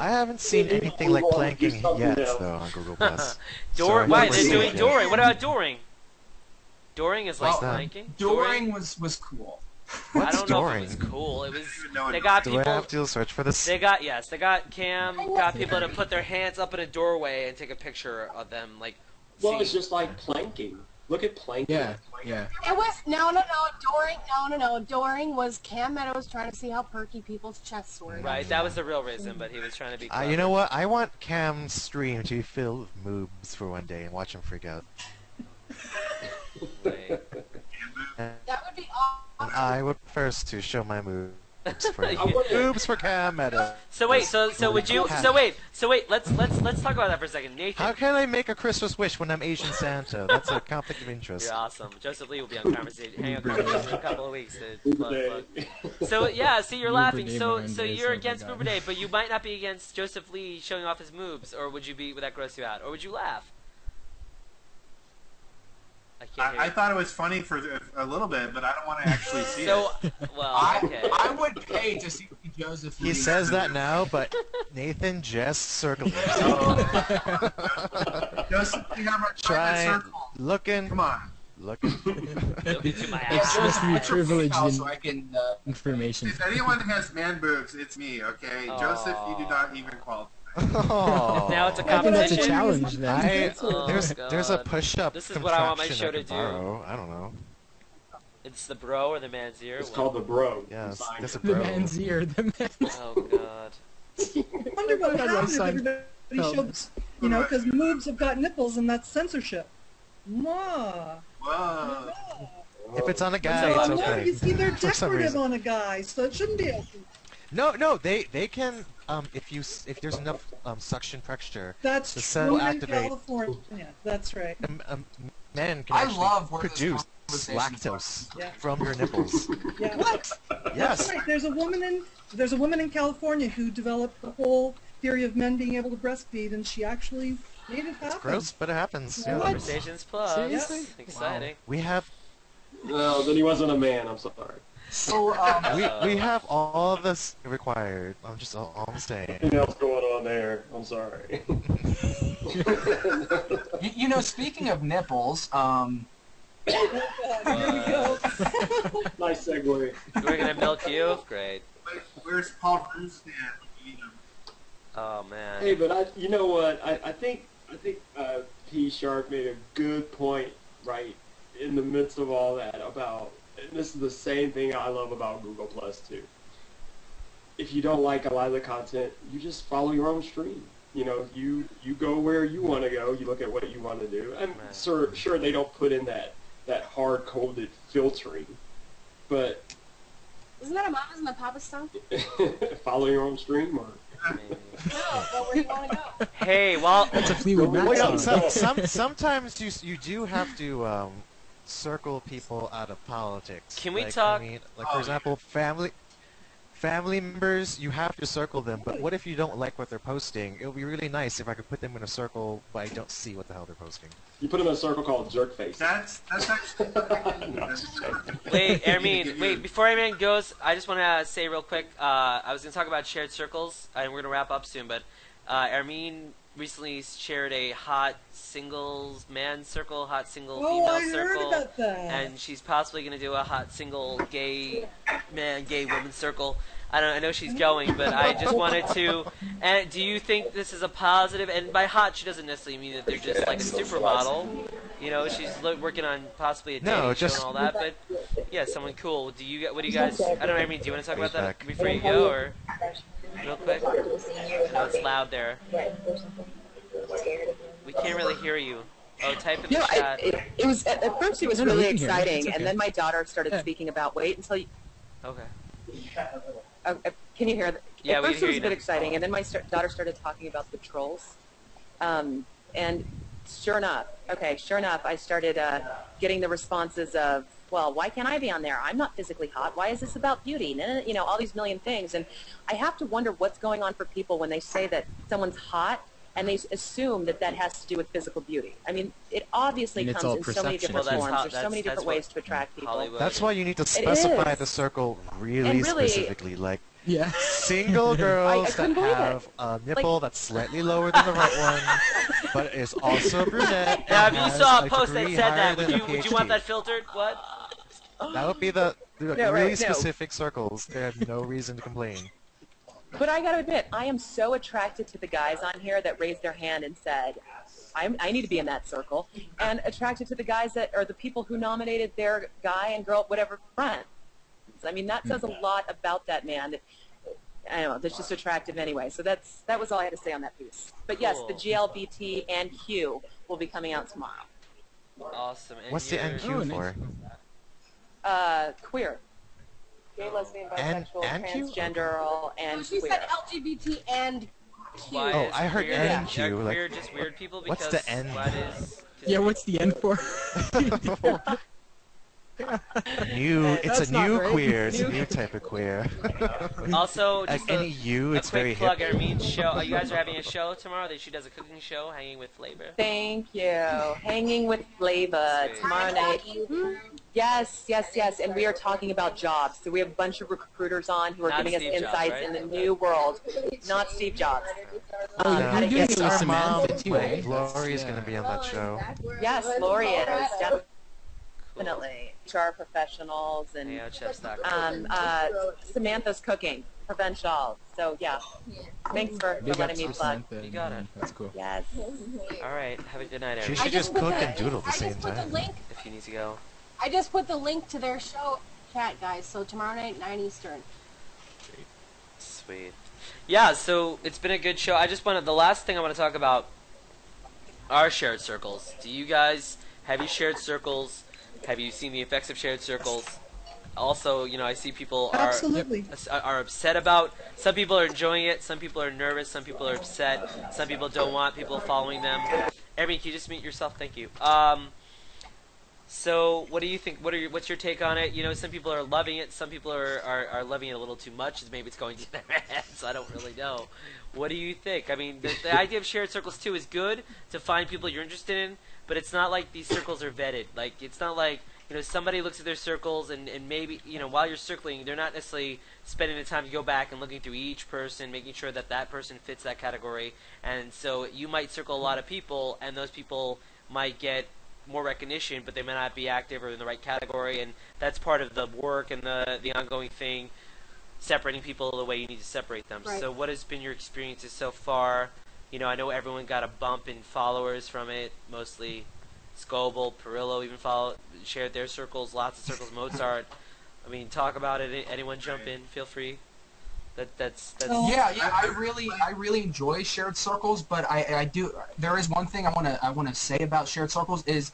I haven't seen anything like planking yet, though, on Google Plus. Why they're doing Dooring? What about Dooring? Dooring is like planking. Dooring was cool. What's I don't know if it was Dooring? cool. It was. They got people. Do I have to search for this? They got Cam got people to put their hands up in a doorway and take a picture of them like. Well, it's just like planking. Look at planking. Yeah, yeah. It was no. Dooring was Cam Meadows trying to see how perky people's chests were. Right, that was the real reason, but he was trying to be. You know what? I want Cam's stream to be filled with moobs for one day and watch him freak out. Wait. That would be awesome. I would first to show my moves for moves for Cam Meadows. So wait, so wait, let's talk about that for a second. Nathan. How can I make a Christmas wish when I'm Asian Santa? That's a conflict of interest. You're awesome. Joseph Lee will be on Hangout conversation in a couple of weeks. Plug. So yeah, see, you're laughing. So you're against Boober Day, but you might not be against Joseph Lee showing off his moves, or would that gross you out, or would you laugh? I thought it was funny for a little bit, but I don't want to actually see it. Well, okay. I would pay to see Joseph Lee. He says that now, but Nathan just circled it. Joseph, you have a circle. Looking. Come on. Looking. It's supposed to be privileged information. If anyone has man boobs, it's me, okay? Aww. Joseph, you do not even qualify. Oh. Now it's a I think that's competition. a challenge then. There's a push-up. This is what I want my show to do. I don't know. It's the bro or the man's ear? It's called the bro. Yes, there's a The bro. man's ear. The man's. Oh god. I wonder what would happen if everybody showed, you know, because moobs have got nipples and that's censorship. Mwah. Whoa. If it's on a guy, What's it's up, No, okay. you see, they're For some decorative reason. on a guy, so it shouldn't be open. No, they can if there's enough suction pressure. That's The true cell in activate. California. That's right. Men can I actually love where this produce conversation's lactose Yeah. from your nipples. Yeah. What? Yes. That's right. There's a woman in California who developed the whole theory of men being able to breastfeed, and she actually made it happen. Gross, but it happens. Yeah. What? Conversations Plus. Seriously? Exciting. We have No, then he wasn't a man. I'm sorry. So, we have all this required. I'm just all I'm saying. Nothing else going on there. I'm sorry. you know, speaking of nipples, Here we go. Nice segue. We're gonna milk you? Great. Where's Paul Ruestan? We need him. Oh man. Hey, but you know what? I think P Shark made a good point right in the midst of all that about. And this is the same thing I love about Google Plus too. If you don't like a lot of the content, you just follow your own stream. You know, you go where you want to go. You look at what you want to do. I'm sure they don't put in that hard-coded filtering, but Isn't that a mama's and a papa's song? follow your own stream or. No, but where you want to go? Hey, well, that's a Fleetwood Mac Well, song. sometimes you do have to circle people out of politics. Can we like, talk- I mean, like for example, family members, you have to circle them. But what if you don't like what they're posting? It would be really nice if I could put them in a circle, but I don't see what the hell they're posting. You put them in a circle called jerk face. That's actually. wait, Ermin, wait, before Ermin goes, I just want to say real quick, I was going to talk about shared circles, and we're going to wrap up soon, but Ermin recently shared a hot singles man circle, hot single female I circle, heard about that. and she's possibly going to do a hot single gay man, gay woman circle. I know she's going, but I just wanted to. And do you think this is a positive? And by hot, she doesn't necessarily mean that they're just like a supermodel. You know, she's working on possibly a dating show and all that. But yeah, someone cool. What do you guys? I don't know. I mean, do you want to talk about that before you go, or real quick? I know it's loud there. We can't really hear you. Oh, type in the chat. It was at first it was really exciting, and then my daughter started speaking about wait until you. Okay. Can you hear that? Yeah, at we first hear it was you a bit now. exciting, and then my daughter started talking about the trolls. And sure enough, I started getting the responses of, well, why can't I be on there? I'm not physically hot. Why is this about beauty? You know, all these million things. And I have to wonder what's going on for people when they say that someone's hot and they assume that that has to do with physical beauty. I mean, it obviously And it's comes all in so many perception. different Well, that's forms. how- There's so many that's different what ways to attract people. Hollywood. That's why you need to specify is. the circle really, And really- specifically. Like, Yeah. Single girls that couldn't believe it. have a nipple that's slightly lower than the right one, but is also brunette. Now, and if you has saw a a post that degree said higher that, than a would you want PhD. that filtered? What? That would be the No, really right, no. specific circles. They have no reason to complain. But I gotta admit, I am so attracted to the guys on here that raised their hand and said, I need to be in that circle, and attracted to the guys that are the people who nominated their guy and girl, whatever, friends. I mean, that says a lot about that man. I don't know, that's just attractive anyway. So that was all I had to say on that piece. But yes, the Cool. GLBT and Q will be coming out tomorrow. Awesome. And What's the you're- NQ nice. for? Queer. Gay, lesbian, And- bisexual, and Q? transgender, and No, she queer. said LGBT and Q. Why Oh, is I heard queer, NQ, Are like, queer just weird people? what's Because the N? What is? Yeah, what's the N for? New. It's That's a not new right. queer. It's a new type of queer. Also, Like just any U, a it's very quick plug. hip. Armin's show. You guys are having a show tomorrow. She does a cooking show, Hanging with Flavor. Thank you. Hanging with Flava Sweet. tomorrow night. Yes, yes, yes. And we are talking about jobs. So we have a bunch of recruiters on who are Not giving us Steve Jobs, insights right? in the new world. Not Steve Jobs. Oh, No, you're doing it's it with our mom. Samantha too, eh? Lori's Yeah. gonna be on that show. Yes, Lori is definitely. HR professionals and Hangoutchefs.com. Samantha's cooking, provincial. So yeah, thanks for Big letting ups me to plug. Samantha. You got it. That's cool. Yes. All right. Have a good night, She everyone. should just put cook the- and doodle at the I same just put the time. link. If you need to go. I just put the link to their show chat, guys. So tomorrow night, 9 Eastern. Sweet. Yeah, so it's been a good show. I just wanted, the last thing I want to talk about are shared circles. Do you guys, have you shared circles? Have you seen the effects of shared circles? Also, you know, I see people Absolutely. are upset about, some people are enjoying it, some people are nervous, some people are upset, some people don't want people following them. Erin, can you just mute yourself? Thank you. So, what do you think? What's your take on it? You know, some people are loving it. Some people are loving it a little too much. Maybe it's going to their heads. I don't really know. What do you think? I mean, the idea of shared circles too is good to find people you're interested in, but it's not like these circles are vetted. Like, it's not like, you know, somebody looks at their circles and maybe, you know, while you're circling, they're not necessarily spending the time to go back and looking through each person, making sure that that person fits that category. And so you might circle a lot of people, and those people might get more recognition, but they may not be active or in the right category, and that's part of the work and the ongoing thing, separating people the way you need to separate them. Right. So what has been your experiences so far? You know, I know everyone got a bump in followers from it, mostly Scoble, Perillo even shared their circles, lots of circles, Mozart. I mean, talk about it. Anyone jump in, feel free. That's Oh. Yeah, I really enjoy shared circles, but I do. There is one thing I wanna say about shared circles is,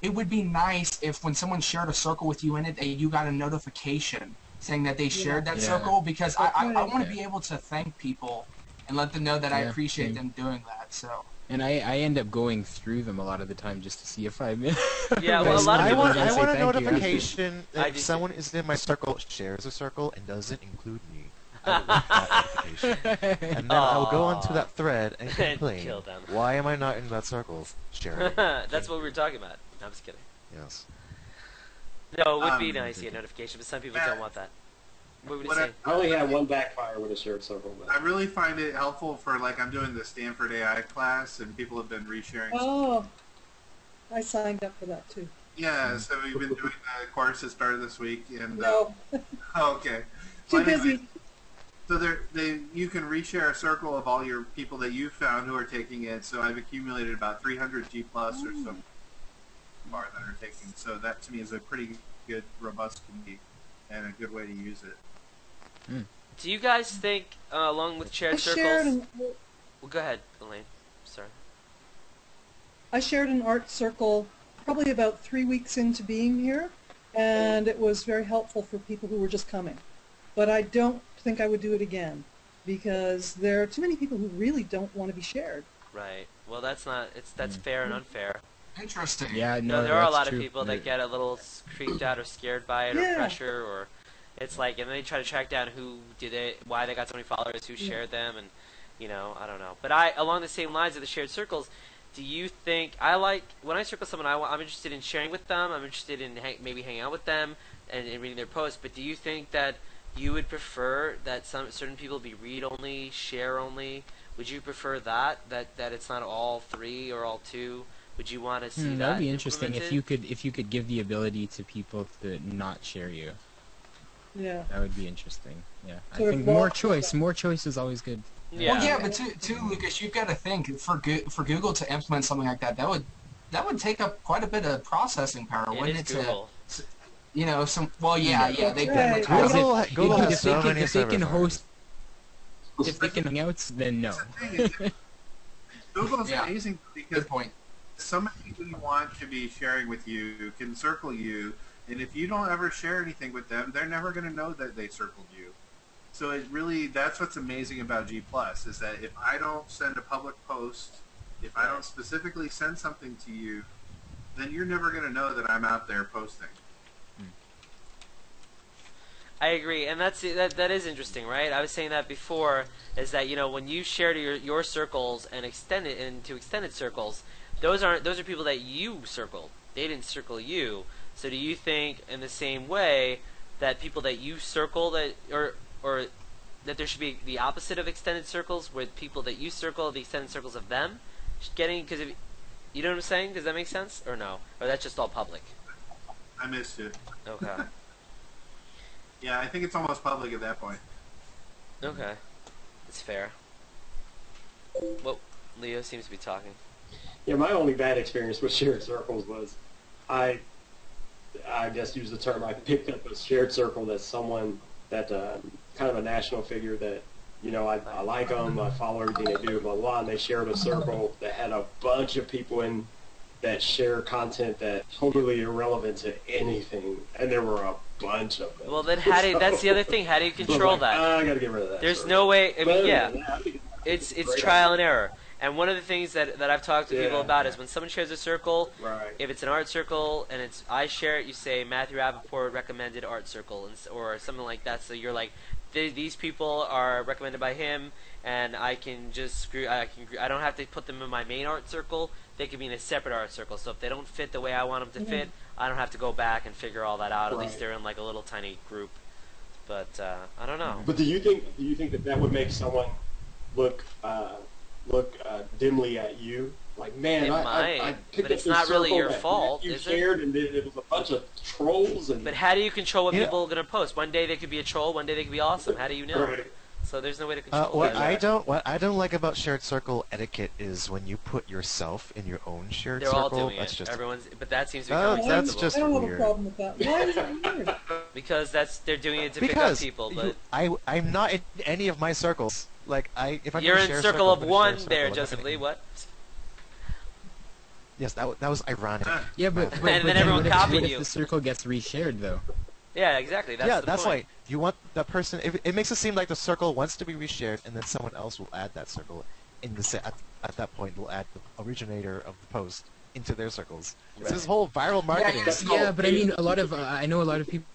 it would be nice if when someone shared a circle with you in it, that you got a notification saying that they shared that circle, because I want to be able to thank people and let them know that I Yeah, appreciate same. them doing that. So. And I end up going through them a lot of the time just to see if I'm in. Yeah, well, a lot of I people want, say I want a thank you. notification I that do someone is in my circle, shares a circle, and doesn't include me. I would like that notification. And then I'll go onto that thread and complain. Kill them. Why am I not in that circle? Sharing. That's what we were talking about. No, I'm just kidding. Yes. No, it would be nice to get a notification, but some people don't want that. What would you What say? I only had one backfire with a shared circle. But I really find it helpful for, like, I'm doing the Stanford AI class, and people have been resharing. Oh, I signed up for that too. Yeah, so we've been doing the course that started this week, and No, oh, okay. too Well, anyway, busy. So you can reshare a circle of all your people that you found who are taking it. So I've accumulated about 300 G plus or so far that are taking. So that to me is a pretty good, robust community and a good way to use it. Do you guys think, along with I shared shared circles... an, Well, go ahead, Elaine. Sorry. I shared an art circle probably about 3 weeks into being here, and it was very helpful for people who were just coming. But I don't think I would do it again, because there are too many people who really don't want to be shared. Right. Well, that's not... That's fair and unfair. Interesting. Yeah, No, no, there are a that's lot true. of people that get a little creeped out or scared by it or Yeah. pressure, or it's like, and then they try to track down who did it, why they got so many followers, who shared them, and, you know, I don't know. But along the same lines of the shared circles, do you think, when I circle someone, I'm interested in sharing with them, I'm interested in maybe hanging out with them and reading their posts, but do you think that you would prefer that certain people be read only, share only? Would you prefer that it's not all 3 or all 2? Would you want to see that? That would be interesting implemented? if you could give the ability to people to not share you. Yeah. That would be interesting. Yeah, I Sort of think block- more choice is always good. Yeah. Well, yeah, but too, Lucas, you've got to think for Google to implement something like that, that would take up quite a bit of processing power, It wouldn't is it? Google. You know, yeah, they Right. advertise. Google has if so many they can server host, if they can Hangouts, then no. Google's Yeah. amazing because Good point. so many people you want to be sharing with you can circle you, and if you don't ever share anything with them, they're never going to know that they circled you. So it really, that's what's amazing about G+, is that if I don't send a public post, if I don't specifically send something to you, then you're never going to know that I'm out there posting. I agree, and that is interesting, right? I was saying that before, is that when you share to your circles and extend it into extended circles, those are people that you circled. They didn't circle you. So do you think, in the same way, that people that you circle or that there should be the opposite of extended circles, where people that you circle, the extended circles of them, because you know what I'm saying? Does that make sense or no? Or that's just all public? I missed it. Okay. Yeah, I think it's almost public at that point. Okay. It's fair. Well, Leo seems to be talking. Yeah, my only bad experience with shared circles was I guess use the term, I picked up a shared circle that's someone that kind of a national figure that I like them, I follow everything they do, blah blah blah, and they shared a circle that had a bunch of people in that share content that totally irrelevant to anything, and there were a bunch of them. Well, then that's the other thing. How do you control that? I gotta get rid of that. There's circle. no way. I But mean, yeah, other than that, I think it's great trial and idea. error. And one of the things that I've talked to people Yeah. about is when someone shares a circle, Right. if it's an art circle and I share it, you say Matthew Rappaport recommended art circle, or something like that. So you're like, these people are recommended by him, and I can just I don't have to put them in my main art circle. They can be in a separate art circle. So if they don't fit the way I want them to fit, I don't have to go back and figure all that out. At least Right. they're in like a little tiny group. But I don't know. But do you think that would make someone look dimly at you? Like, man, It I might, picked but up it's this not really circle your that fault, you is it? shared, and then it was a bunch of trolls and. But how do you control what Yeah. people are going to post? One day they could be a troll, one day they could be awesome. How do you know? Right. So there's no way to control What that. I don't like about shared circle etiquette is when you put yourself in your own shared They're circle. all doing That's it. just But that seems to be Oh, become that's acceptable. just I don't have a weird. problem with that. Why is it weird? Because they're doing it to pick up because people. But I'm not in any of my circles. Like if I'm you're gonna in share a circle of I'm gonna share a one circle. there, I'm not Joseph gonna- Lee. What? Yes, that was ironic. Yeah, but then everyone what copied if you. the circle gets reshared though? Yeah, exactly. That's yeah, the that's point. why you want that person. It makes it seem like the circle wants to be reshared, and then someone else will add that circle. At that point, will add the originator of the post into their circles. It's this whole viral marketing. Yeah, but I mean, a lot of I know a lot of people,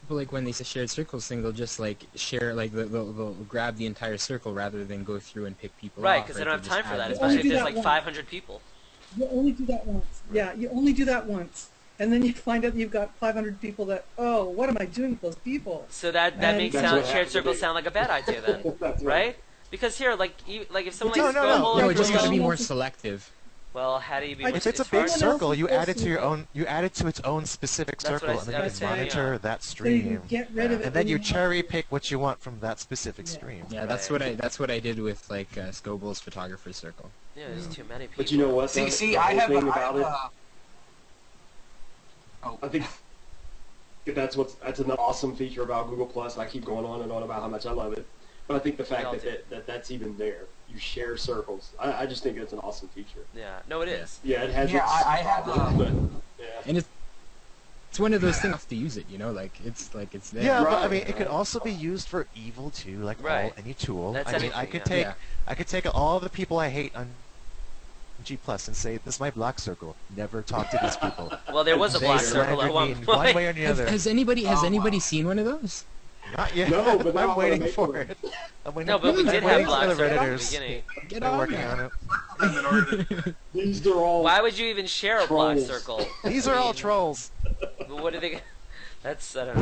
like when they say shared circles thing, they'll just like share, like they'll grab the entire circle rather than go through and pick people Right, off, because they don't have They'll time just for that, add especially if do there's that like once. 500 people. You only do that once. Yeah, you only do that once. And then you find out you've got 500 people that, oh, what am I doing with those people? So that And- makes That's what shared happens to circles me. sound like a bad idea then, That's right? Because here, like if someone No, likes no, Go no. Bowl No, or it just Go- needs to be more Well, selective. Well, how do you be? If If it's a hard. big Someone circle, else you is add it to your posting own. You add it to its own specific That's what circle, I and then was you can saying, monitor yeah. that So you stream. get rid of it. And then when you have- cherry pick what you want from that specific Yeah. stream. Yeah, that's what I did with like Scoble's photographer circle. Yeah, there's too many people. But you know what? See, The I whole have thing a, about it. oh, I think that's an awesome feature about Google Plus. I keep going on and on about how much I love it, but I think the all fact do. that's even there, you share circles. I just think it's an awesome feature. Yeah, no, it is. Yeah, it has. Yeah, its I have, problems, but yeah. And it's one of those things to use it, you know, like it's there. Yeah, but I Right, mean, it could right. also be used for evil too, like Right. any tool. That's I mean, I anything, could yeah. take all the people I hate on G Plus and say, "This is my black circle. Never talk to these people." Well, there was a They black circle at slandered one me in point. one way or the other. Has anybody wow. seen one of those? Not yet. No, but now I I'm wanna waiting make for one. it. I'm waiting No, but we I'm did waiting have for black the circle at the Redditors. beginning. Get They're on working that. on it. in order. These are all. Why would you even share a black Trolls. circle? These are all trolls. What do they? That's I don't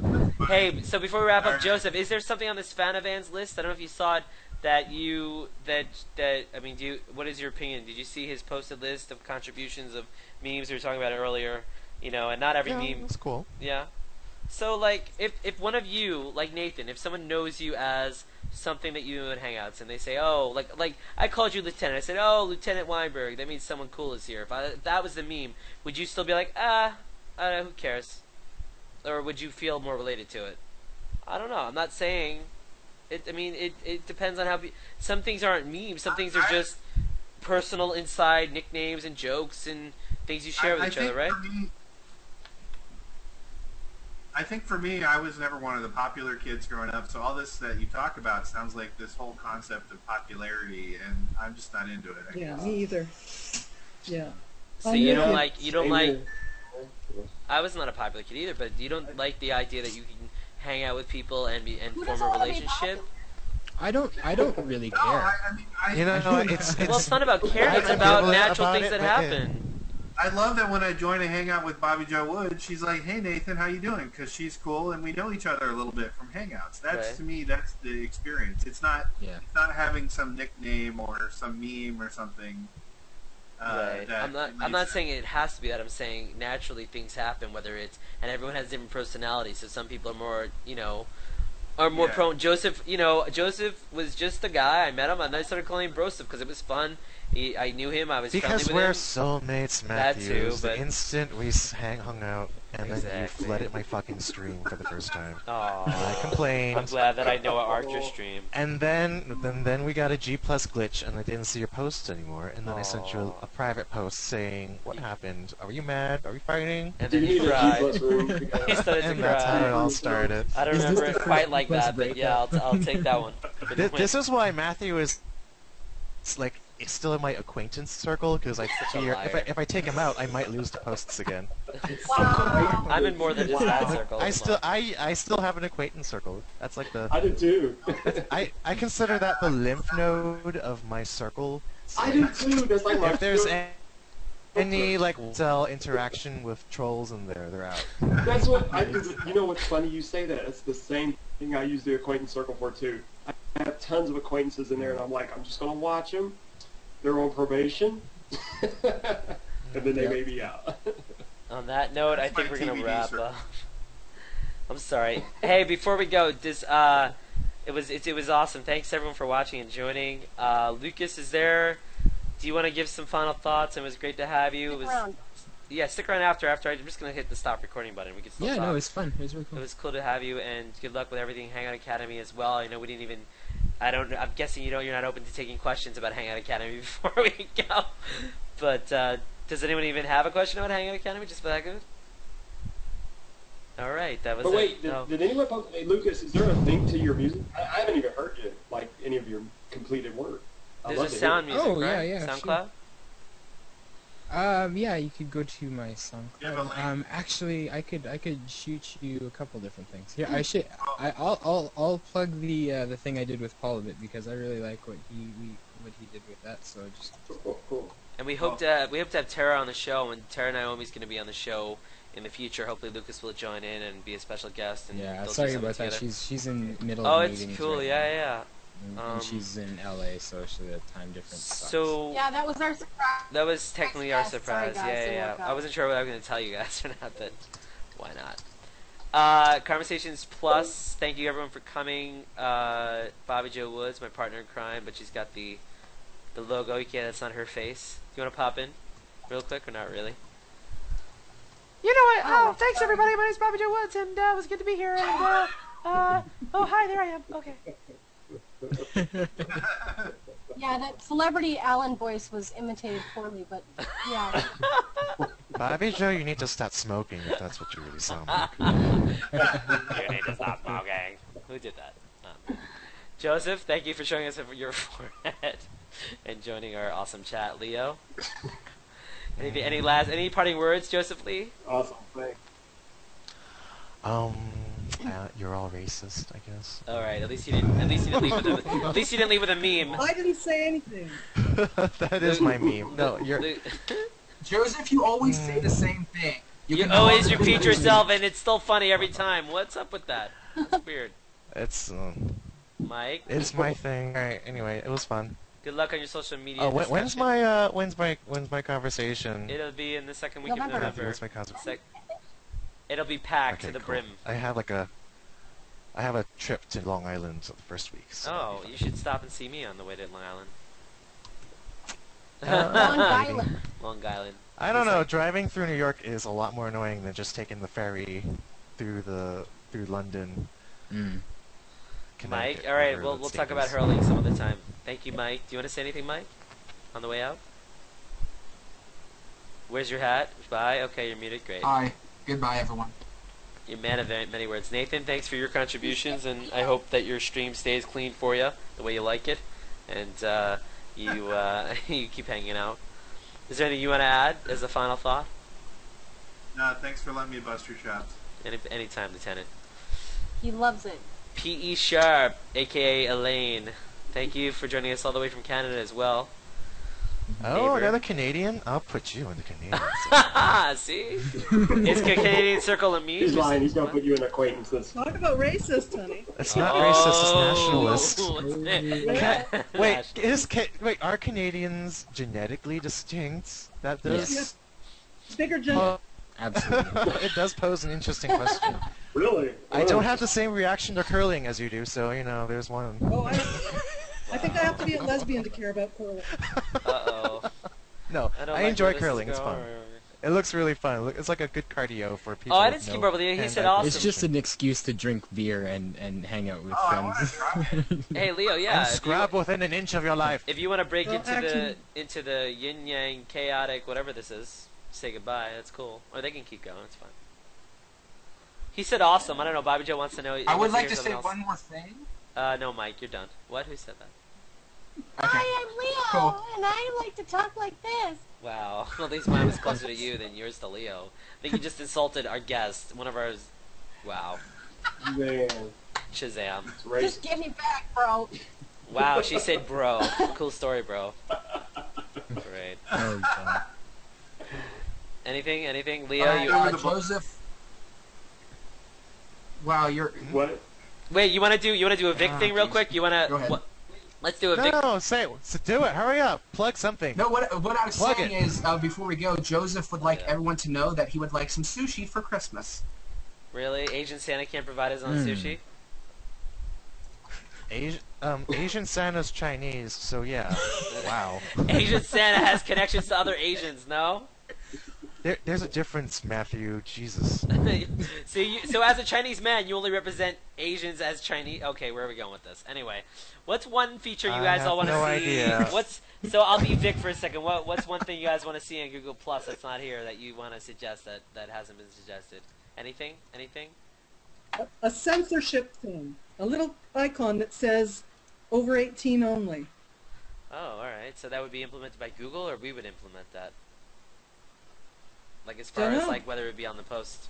know. Hey, so before we wrap up, Alright. Joseph, is there something on this fan events list? I don't know if you saw it. That I mean, what is your opinion? Did you see his posted list of contributions of memes we were talking about earlier? You know, and not every Yeah, meme. that's cool. Yeah. So like, if one of you, like Nathan, if someone knows you as something that you do in Hangouts, and they say, oh, like I called you Lieutenant, I said, oh, Lieutenant Weinberg, that means someone cool is here. If that was the meme, would you still be like, who cares? Or would you feel more related to it? I don't know. I'm not saying. It depends on how. Some things aren't memes. Some things are just personal inside nicknames and jokes and things you share with each other, right? I think for me, I was never one of the popular kids growing up, so all this that you talk about sounds like this whole concept of popularity, and I'm just not into it. I Yeah, guess. me either. Yeah. So you don't like. I was not a popular kid either, but you don't like the idea that you can hang out with people and form a relationship. I don't really No, care. You know, it's Well, it's not about caring. It's I'm about ambivalent natural about things it, that but happen. I love that when I join a hangout with Bobby Joe Wood, she's like, "Hey Nathan, how you doing?" Because she's cool and we know each other a little bit from hangouts. That's Right. to me, that's the experience. It's not Yeah. it's not having some nickname or some meme or something. Right. I'm not saying it has to be that. I'm saying naturally things happen. Whether it's and everyone has different personalities. So some people are more, are more Yeah. prone. Joseph, Joseph was just a guy. I met him and I started calling him Broseph because it was fun. I knew him. I was because friendly we're with him. soulmates, That Matthew. too, The but- instant we hung out, and then you Exactly. flooded my fucking stream for the first time. Aw. And I complained. I'm glad that I know an Archer stream. And then we got a G plus glitch, and I didn't see your posts anymore. And then I sent you a private post saying, "What happened? Are you mad? Are we fighting?" And then Did he you need a cried. G-plus room? He started to And that's how it cry. all started. I don't Is this remember the it first quite like plus that, but breakup? yeah, I'll take that one. This is why Matthew is, it's like, it's still in my acquaintance circle because I Such a fear liar. if I take him out, I might lose the posts again. Wow. I'm in more than just that circle. I come on. still have an acquaintance circle. That's like the I did too. I consider that the lymph node of my circle. So I did too. That's like my if there's favorite- any like cell interaction with trolls in there, they're out. That's what you know what's funny? You say that. It's the same thing I use the acquaintance circle for too. I have tons of acquaintances in there, and I'm like, I'm just gonna watch them. They're on probation, and then they may be out. On that note, I That's think my we're gonna TBD wrap circle. up. I'm sorry. Hey, before we go, it was awesome. Thanks everyone for watching and joining. Lucas is there. Do you want to give some final thoughts? It was great to have you. It was, Around. yeah, stick around after. I'm just gonna hit the stop recording button. We can still Yeah, talk. no, it's fun. It was really It cool. was cool to have you, and good luck with everything Hangout Academy as well. I know we didn't even. I'm guessing you're not open to taking questions about Hangout Academy before we go. But does anyone even have a question about Hangout Academy? Just for that good. All right, that was. But wait, it. No. did anyone post? Hey, Lucas, is there a link to your music? I haven't even heard you, like any of your completed work. I'd There's love a to hear sound it. music, Oh, yeah, right? yeah, SoundCloud. Yeah, you could go to my song. You have a link? Actually, I could shoot you a couple different things. Yeah, I'll plug the thing I did with Paul a bit because I really like what he did with that. So just Cool. And we hope to have Tara on the show, and Tara Naomi's going to be on the show in the future. Hopefully, Lucas will join in and be a special guest. And yeah, they'll do sorry something about that. together. She's in the middle Oh, of it's meetings cool. right Yeah, now. yeah. And she's in LA, so the time difference sucks. So Yeah, that was our surprise. that was technically our Next guest. surprise. Sorry, guys, Yeah, didn't yeah. work I out. wasn't sure what I was going to tell you guys or not, but why not? Conversations Plus. Thank you everyone for coming. Bobby Joe Woods, my partner in crime, but she's got the logo. You can't. That's not her face. Do you want to pop in, real quick, or not really? You know what? Oh, thanks everybody. My name's Bobby Joe Woods, and it was good to be here. And oh, hi, there I am. Okay. Yeah, that celebrity Alan voice was imitated poorly, but yeah. Bobby Joe, you need to stop smoking if that's what you really sound like. You need to stop smoking. Who did that? Joseph, thank you for showing us your forehead and joining our awesome chat. Leo, any parting words, Joseph Lee? Awesome. Thanks. You're all racist, I guess. All right, at least you didn't leave with a meme. I didn't say anything. That is my meme. No, you're. Joseph, you always say the same thing. You can always go on- repeat yourself, and it's still funny every time. What's up with that? That's weird. It's Mike, it's my thing. All right. Anyway, it was fun. good luck on your social media. Oh, when's discussion. when's my conversation? It'll be in the second week of November. November. What's my conversation? It'll be packed Okay, to the cool. brim. I have a trip to Long Island the first week. So Oh, you should stop and see me on the way to Long Island. Long Island. Long Island. I don't know. Driving through New York is a lot more annoying than just taking the ferry through London. Mm. Mike, Connecticut, all right, whatever we'll that talk state about is. hurling some other time. Thank you, Mike. Do you want to say anything, Mike? On the way out? Where's your hat? Bye. Okay, you're muted. Great. Hi. Goodbye, everyone. You're a man of many words. Nathan, thanks for your contributions, and I hope that your stream stays clean for you, the way you like it, and you keep hanging out. Is there anything you want to add as a final thought? No, thanks for letting me bust your chops. Anytime, Lieutenant. He loves it. P.E. Sharp, a.k.a. Elaine. Thank you for joining us all the way from Canada as well. Oh, Neighbor. another Canadian? I'll put you in the Canadian. See? Is Canadian Circle a meme? He's lying. He's gonna What? put you in acquaintances. Talk about racist, honey. It's not racist, it's nationalist. What's that? Wait, are Canadians genetically distinct? That does. Yes. Bigger gen- Absolutely. It does pose an interesting question. Really? I don't have the same reaction to curling as you do, so there's one. Oh, I think I have to be a lesbian to care about curling. Uh-oh. No, I don't I like enjoy where this is curling. It's fun. going. It looks really fun. It's like a good cardio for people. Oh, I with didn't keep no up with you. He hand said eye awesome. It's just an excuse to drink beer and hang out with Oh, I want to friends. try it. Hey, Leo, yeah. And if you- scrub within an inch of your life. If you want to break Well, actually- into the yin yang chaotic whatever this is, say goodbye. That's cool. Or they can keep going. It's fine. He said awesome. I don't know. Bobby Joe wants to know. I would wants like hear to say something else. one more thing. No, Mike, you're done. What? Who said that? Okay. Hi, I'm Leo, Cool. and I like to talk like this. Wow. Well, at least mine was closer to you than yours to Leo. I think you just insulted our guest. One of ours. Wow. Man, Shazam. it's racist. Just get me back, bro. Wow. She said, "Bro." Cool story, bro. Great. Oh, God. Anything? Leo, you. Joseph. Wow, you're. What? Wait. You want to do a Vic Ah, thing real jeez. quick? You want Go to? ahead. Let's do a Vic. No, say it. So do it. Hurry up. Plug something. No, what I was Plug saying it. is, before we go, Joseph would like Yeah. everyone to know that he would like some sushi for Christmas. Really? Asian Santa can't provide his own sushi? Asian Santa's Chinese, so yeah. Wow. Asian Santa has connections to other Asians, no? There's a difference, Matthew. Jesus. So as a Chinese man, you only represent Asians as Chinese. Okay, where are we going with this? Anyway, what's one feature you I guys have all want to no see? idea. So I'll be Vic for a second. What's one thing you guys want to see in Google Plus that's not here that you want to suggest that hasn't been suggested? Anything? A censorship thing. A little icon that says over 18 only. Oh, all right. So that would be implemented by Google, or we would implement that. Like as far as Dunno. like whether it would be on the post.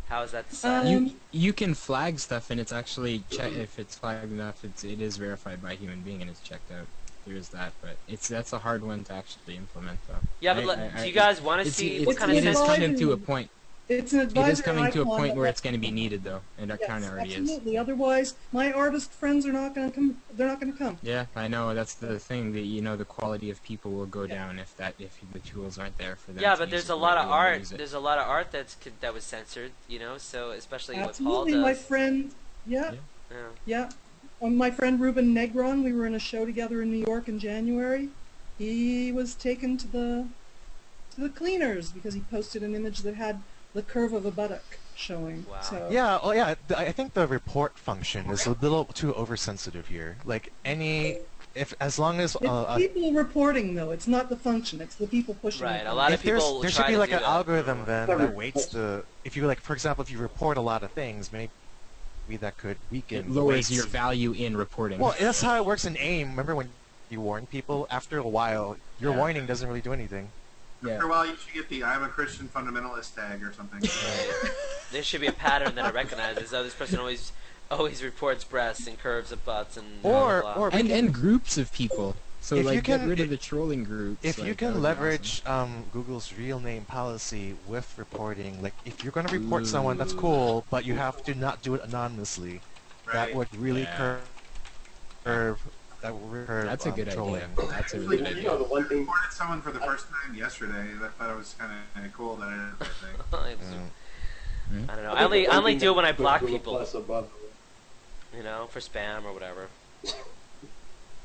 How is that decided? You can flag stuff and it's actually if it's flagged enough, it is verified by a human being and it's checked out. There is that, but that's a hard one to actually implement though. Yeah, but do you guys want to see what kind of it is censorship? kind of to a point. It's an It advisory is coming to a icon point that where lets- it's going to be needed though, and it kind Yes, of already is. absolutely. Otherwise, my artist friends are not going to come. They're not going to come. Yeah, I know. That's the thing. That the quality of people will go down if the tools aren't there for them. Yeah, to but use there's it a the lot way of they wanna art. use it. There's a lot of art that was censored, so especially what Paul Absolutely, my does. friend. Yeah, Yeah. Yeah. my friend Ruben Negron. We were in a show together in New York in January. He was taken to the cleaners because he posted an image that had the curve of a buttock showing. Wow. So, Yeah, well, yeah. I think the report function is a little too oversensitive here. Like as long as It's people reporting though. It's not the function. It's the people pushing. Right, it. a lot of if there's, people there try should be to like do an that. algorithm then that weights if you for example, if you report a lot of things, maybe that could weaken. It the lowers weights. your value in reporting. Well, that's how it works in AIM. Remember when you warn people? After a while, your warning doesn't really do anything. After a while, you should get the "I'm a Christian fundamentalist" tag or something. There should be a pattern that it recognizes. Oh, this person always reports breasts and curves of butts and blah, blah, blah. Or and groups of people. So If like, you get can- rid of the trolling groups. If like, you that can would be leverage Google's real name policy with reporting, like if you're going to report someone, that's cool, but you have to not do it anonymously. That Right. would really Yeah. curb. That would curb That's a good trolling. idea. That's a really good You know, idea. the one I thing reported someone for the first time yesterday. I thought it was kind of cool that I did that thing. Mm. I don't know. I only do it when I block Google people. Plus above. You know, for spam or whatever.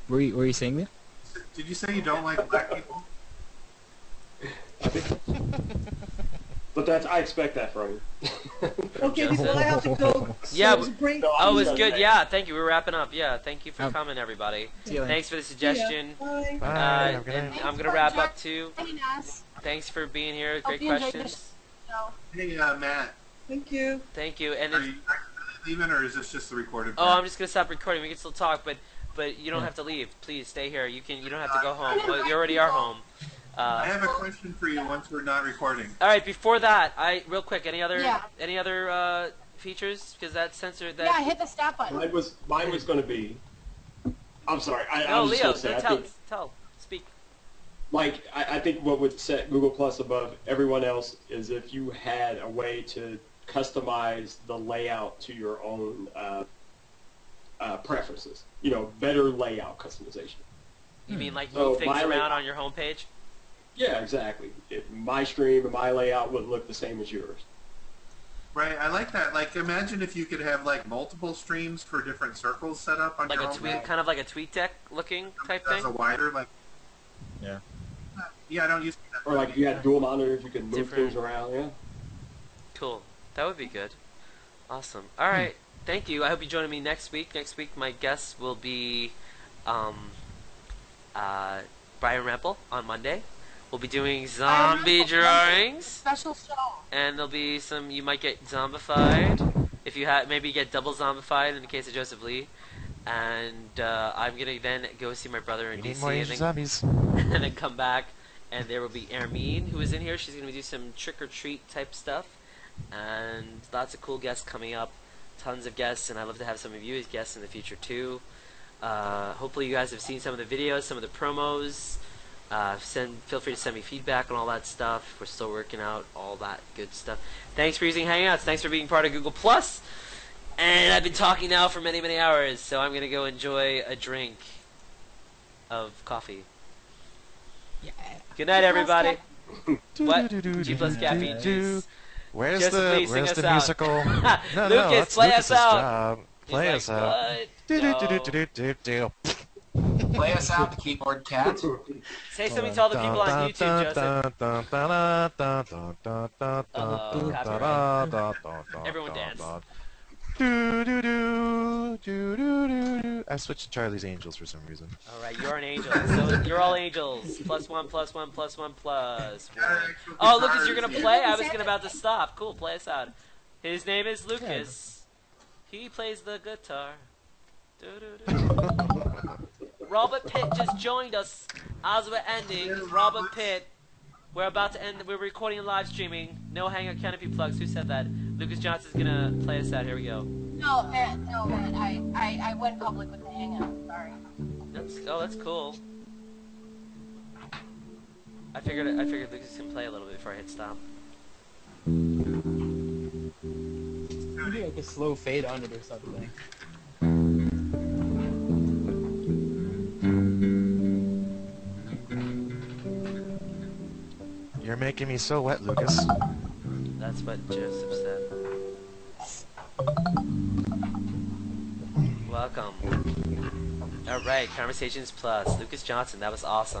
Were you saying that? Did you say you don't like black people? But I expect that from you. Okay, well, I have to go. So Yeah, it was great. Oh, it was Yeah. good. Yeah, thank you. We're wrapping up. Yeah, thank you for Oh. coming, everybody. See you later. Thanks for the See ya. suggestion. Bye. Bye. Have a good And night. I'm gonna wrap up too. Joining us. Thanks for being here. Hope Great you enjoyed questions. So, Hey, Matt, Thank you. Thank you. And are if, you leaving, or is this just the recorded oh, part? I'm just gonna stop recording. We can still talk, but you don't have to leave. Please stay here. You don't have to go home. Well, you already are home. I have a question for you once we're not recording. All right. Before that, real quick. Any other Yeah. features? Because that sensor that. yeah, hit the stop button. Mine was going to be. I'm sorry. I No, was just Leo. gonna say, No, I tell. think, Tell. Speak. like, I think what would set Google Plus above everyone else is if you had a way to customize the layout to your own preferences. You know, better layout customization. You mean like So move things my around on your homepage? Yeah, exactly. If my stream and my layout would look the same as yours. Right, I like that. Like, imagine if you could have like multiple streams for different circles set up on Like your a home tweet, page. kind of like a tweet deck looking type As thing. a wider, like. Yeah. Yeah, I don't use. Or like if you had dual monitors, you could move Different. things around. Yeah. Cool. That would be good. Awesome. All right. Thank you. I hope you join me next week. Next week, my guest will be Brian Rempel on Monday. We'll be doing zombie drawings, Special show. and there'll be some. You might get zombified if you maybe get double zombified in the case of Joseph Lee. And I'm gonna then go see my brother in We need DC, more and Asian then, zombies. and then come back. And there will be Ermine, who is in here. She's gonna do some trick or treat type stuff, and lots of cool guests coming up. Tons of guests, and I'd love to have some of you as guests in the future too. Hopefully, you guys have seen some of the videos, some of the promos. Feel free to send me feedback on all that stuff. We're still working out all that good stuff. Thanks for using Hangouts. Thanks for being part of Google Plus. And I've been talking now for many, many hours, so I'm gonna go enjoy a drink of coffee. Yeah. Good night, everybody. What? Do-do-do-do-do-do-do. G plus caffeine juice. Where's Joseph the Lee, sing where's us the out. musical? No, Lucas, that's play us Lucas's out. job. Play He's us like, out. what? Do-do-do-do-do-do-do. Play us out, the keyboard cat. Say something to all the people on YouTube, Joseph. Everyone dance. I switched to Charlie's Angels for some reason. Alright, you're an angel. So you're all angels. +1, +1, +1, +1. Oh, Lucas, you're gonna play? I was about to stop. Cool, play us out. His name is Lucas. He plays the guitar. Robert Pitt just joined us as we're ending. Robert Pitt. We're about to end. We're recording and live streaming. No Hangout Canopy plugs. Who said that? Lucas Johnson's gonna play us out. Here we go. No, Matt. I went public with the Hangout. Sorry. That's cool. I figured Lucas can play a little bit before I hit stop. Maybe like a slow fade on it or something. You're making me so wet, Lucas. That's what Joseph said. Welcome. Alright, Conversations Plus. Lucas Johnson, that was awesome.